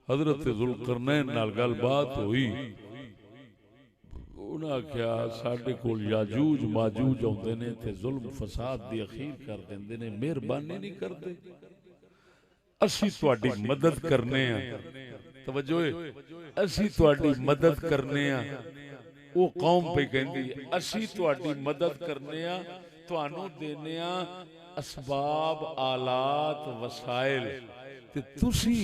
हजरत जुल्करनैन नाल गलबात हुई। उन्हें आख्या साडे कोल याजूज माजूज आउंदे ने ते जुल्म फसाद दी अखीर कर देंदे ने, मेहरबानी नहीं करते, असी तुहाडी मदद करने आ। तवज्जो है, असी तुहाडी मदद करने आ। वो कौम पे कहंदी असी तुहाडी मदद करने आ, तुहानू देने आ असबाब आलात वसाइल, ते तुसी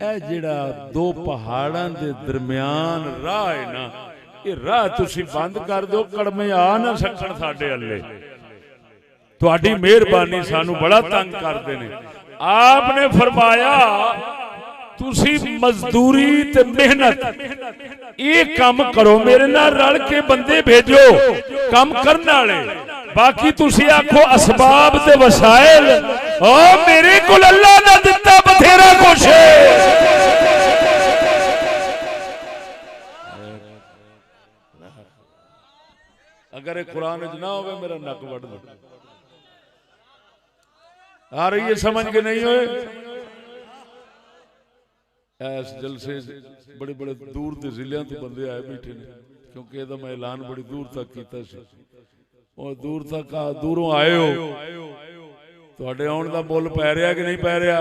ए जेड़ा दो पहाड़ां दे दरमियान राह है ना, ये राह तुसी बंद कर दो, कड़मे आ ना सकण साडे अल्ले। तुहाडी मेहरबानी सानू बड़ा तंग करदे ने। आपने फरमाया तुसी मजदूरी ते मेहनत ये काम करो, मेरे नाल रल के बंदे भेजो काम करने वाले, बाकी तुसी आखो असबाब ते वसाइल, ओ मेरे कोल अल्लाह दा दिता बथेरा कुछ है। अगर ये कुरान च ना होवे मेरा नक वड़ दो। आ रही है समझ के नहीं होए? इस जलसे बड़े बड़े दूर के जिलों तो बंदे आए बैठे ने, क्योंकि ਇਹਦਾ मैं ऐलान बड़ी दूर तक किया सी। और दूर तक दूरों आए हो, ਤੁਹਾਡੇ ਆਉਣ ਦਾ ਮੁੱਲ ਪੈ ਰਿਹਾ कि नहीं पै रहा?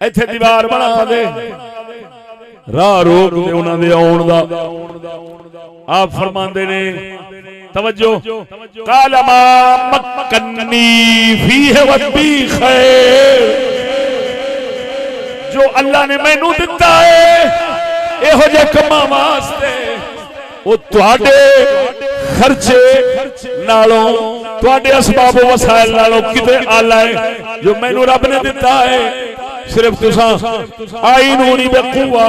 इत्थे दीवार बना दे राह रोक दे उन्होंने आउण दा। आप फरमांदे ने तवज्जो काल मा मक्कनी फीह वबी खैर, जो अल्लाह ने मैनू दिता है इहो जे कम्मां वास्ते वो तुहाडे खर्चे नालों तुहाडे असबाब वसाइल नालों किते आला है। जो मैनू रब ने दिता है सिर्फ तुसा आईनूनी बेकुवा,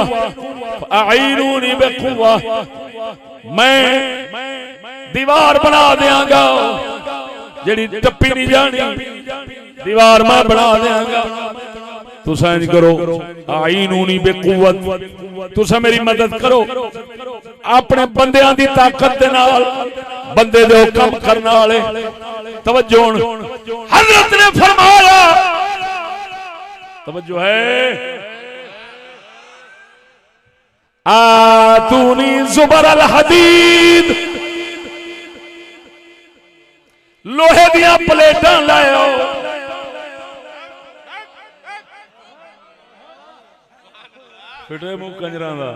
आईनूनी बेकुवा, मैं दीवार बना देंगा जेड़ी टप्पी नहीं जानी, दीवार मैं बना देंगा। तुसा इंज करो आईनूनी बेकुवत, तुसा मेरी मदद करो अपने बंदियां दी ताकत दे नाल, बंदे दे हुक्म करने वाले। तवज्जो हजरत ने फरमाया, तवज्जो है, आतूनी जुबर अल हदीद, लोहे दियां प्लेटां लाओ। फिटे मुंह कंजरां दा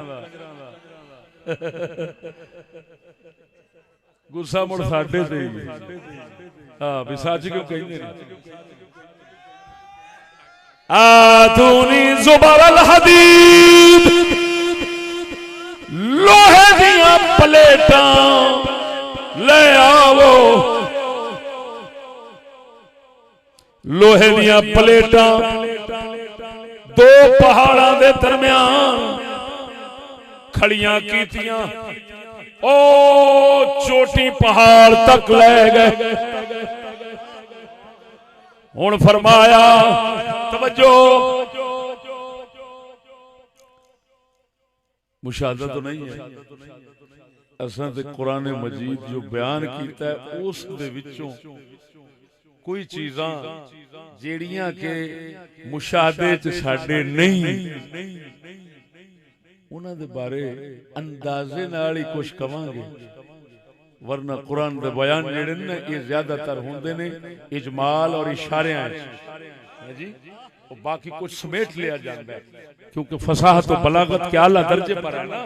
गुस्सा मुड़ साडे ते ही। हां भी सच क्यों कहंदे ने? आतूनी जुबर अल हदीद, लोहे दियां प्लेटां ले आओ, लोहे दियां प्लेटां दो पहाड़ां दे दरमियान खड़ियां कीतियां, ओ चोटी पहाड़ तक ले गए। हुण फरमाया तवज्जो, मुशाहदा तो नहीं है, असां ते कुरान मजीद जो बयान कीता है उस दे विचों कोई चीज़ां जेड़ियां के मुशाहदे च साडे नहीं, उन्हां दे बारे अंदाजे नाल ही कुछ कवांगे, वरना कुरान दे बयान जेड़े ने ये ज्यादातर होंदे ने इजमाल और इशारियां जी, और बाकी कुछ समेट लिया जाता है, क्योंकि फसाहत और बलागत के आला दर्जे पर है ना।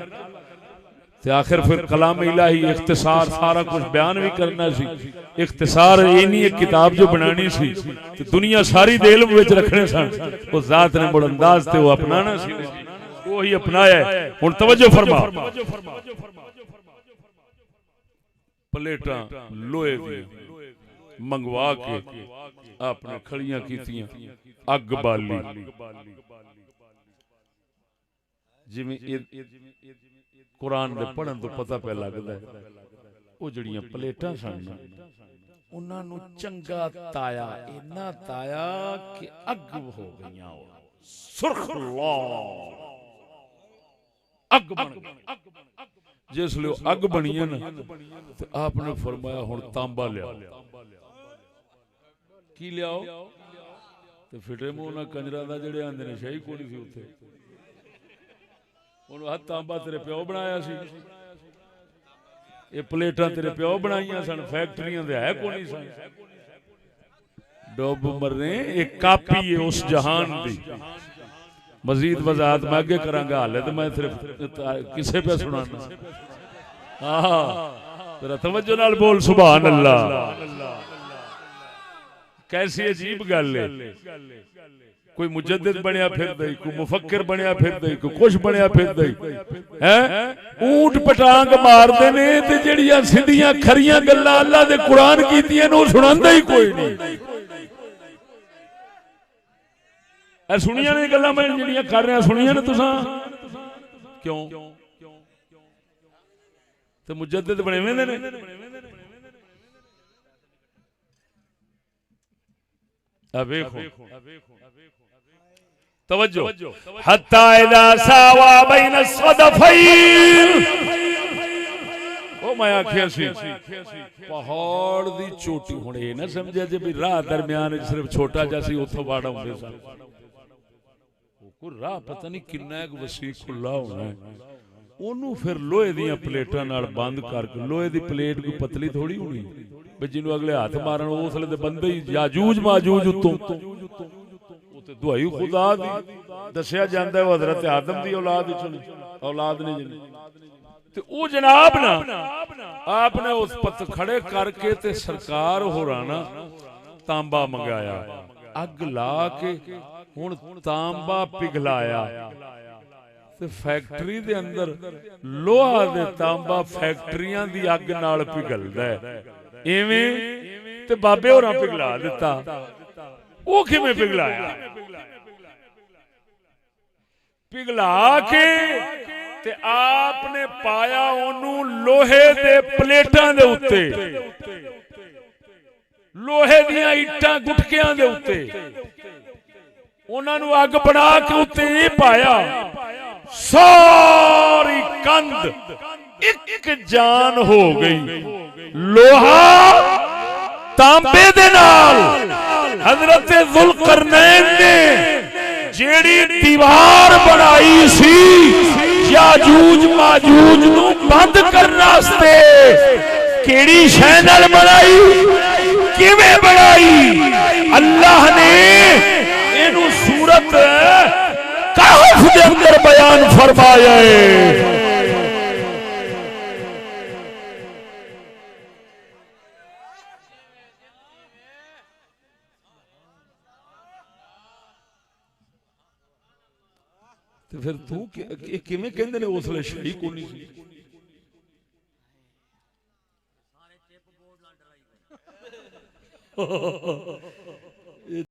ते आखिर फिर कलाम इलाही इख्तिसार सारा कुछ बयान भी करना सी। इख्तिसार इन्हीं एक किताब जो बनानी सी ते दुनिया सारी दे इल्म विच रखने सन, उस जात ने मुड़ अंदाज ते वो अपनाना सी, वो ही अपनाया। हुण तवज्जो फरमा, प्लेटां लोहे दी मंगवा के आपने खड़ियां कीतियां, अग बाली जिवें कुरान दे पढ़न तो पता पे लगदा है। वो जड़ियां प्लेटां सन उन्हां नूं चंगा ताया, इन्ना ताया कि अग हो गईयां, सुर्ख लाल अग बन गई। जिसले अग बनियां ना तो आपने फरमाया हुण तांबा लिया। की लियाओ ते फिटे मूंह ना कंजरा दा जेड़े आंदे ने शाही कोनी सी उत्थे, हुण हत्थ तांबा तेरे प्यो बनाया सी, ये प्लेटां तेरे प्यो बनाइयां सन, फैक्ट्रियां दे है कोनी सन। डुब मरने एक कापी है उस जहान दी। मजीद वजाहत मैं आगे करांगा, हाले तो मैं सिर्फ किसे पे सुनाना। हाँ तेरा तवज्जो नाल बोल सुभान अल्लाह। कैसी अजीब गल है, कोई मुजद्दिद बनया फिर दई, कोई मुफक्किर बनया फिर दई, कोई कुछ बनया फिर दई हैं। ऊंट पटांग मारदे ने ते जेड़ियां सीधियां खरियां गल्लां अल्लाह दे कुरान कीतियां ने वो सुनांदा ही कोई नहीं। ए सुनिया ने गल्लां मैं जेड़ियां कर रहा सुनिया ने तुसां क्यों ते मुजद्दिद बने वेंदे ने। अब देखो तवज्जो, हत्ता इदा सावा बैन सदफैन, ओ मैं आखिया सी पहाड़ दी चोटी। हुण ये ना समझिया जे भी राह दरमियान सिर्फ छोटा जा सी उथों वाड़ा हुंदे सन, कोई राह पता नहीं किन्ना एक वसी खुला होना है। ओनू फिर लोहे दियां प्लेटां नाल बंद करके, लोहे दी प्लेट कोई पतली थोड़ी होनी भी जिन्हों अगले हाथ मारन उसले तो बंदे ही याजूज माजूज उत्तों दुआई खुदा दी दसिया जांदा है। वो हजरत आदम दी औलाद औलाद ने ते ओ जनाब ना आपने उस पत खड़े करके ते सरकार होराना तांबा मंगाया, अग ला के हुण तांबा पिघलाया ते फैक्ट्री दे अंदर लोहा दे तांबा फैक्ट्रियां दी अग नाल पिघलदा है। इवें ते बाबे होरां पिघला दिता। वो किवें पिघलाया? पिघला के ते आपने पाया ओनू लोहे दे प्लेटां दे उत्ते, लोहे दियां इट्टां गुटकियां दे उत्ते उन्हां नू अग बना के उत्ते ही पाया। सारी कंध एक जान हो गई। लोहा तांबे दे नाल हजरत जुल्करनैन ने जेड़ी दीवार बनाई सी याजूज माजूज नू बंद करने वास्ते, केड़ी शै नाल बनाई, किवें बनाई? अल्लाह ने इनू सूरत कहफ दे अंदर बयान फरमाया है। फिर तू किवें कहंदे ने उसले शही कोनी सी?